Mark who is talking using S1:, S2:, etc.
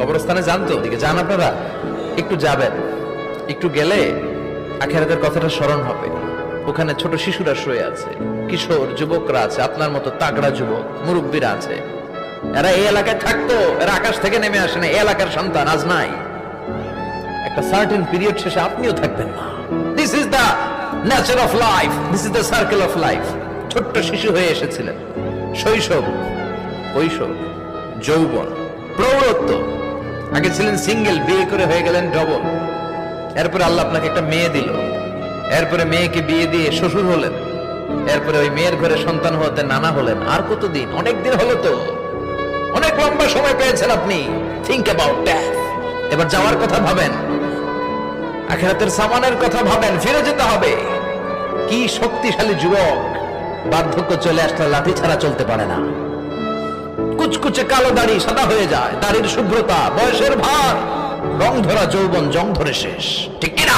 S1: কবরস্থানে যান তো, ওদিকে যান আপনারা, একটু যাবেন, একটু গেলে আখিরাতের কথাটা স্মরণ হবে। ওখানে ছোট শিশুরা শুয়ে আছে, কিশোর যুবকরা আছে, আপনার মতো তাগড়া যুবক মুরব্বীরা আছে। এরা এই এলাকায় থাকতো, এরা আকাশ থেকে নেমে আসে না, এই এলাকার সন্তান আজ নাই। একটা সার্টেন পিরিয়ড শেষে আপনিও থাকবেন না। This is the nature of life, this is the circle of life. ছোট্ট শিশু হয়ে এসেছিলেন, শৈশব, কৈশোর, যৌবন, প্রৌঢ়ত্ব, আগে ছিলেন সিঙ্গেল, বিয়ে করে হয়ে গেলেন ডবল। এরপরে আল্লাহ আপনাকে একটা মেয়ে দিল, এরপরে মেয়েকে বিয়ে দিয়ে শ্বশুর হলেন, এরপরে ওই মেয়ের ঘরে সন্তান হতে নানা হলেন। আর কতদিন? অনেক দিন হলো তো, অনেক লম্বা সময় পেয়েছেন আপনি। Think about death. এবার যাওয়ার কথা ভাবেন, আখিরাতের সামানের কথা ভাবেন, ফিরে যেতে হবে। কি শক্তিশালী যুবক, বার্ধক্য চলে আসলে লাঠি ছাড়া চলতে পারে না। কুচকুচে কালো দাড়ি সাদা হয়ে যায়, দাড়ির শুভ্রতা, বয়সের ভার, রং ধরা যৌবন জং ধরে শেষ, ঠিক কিনা?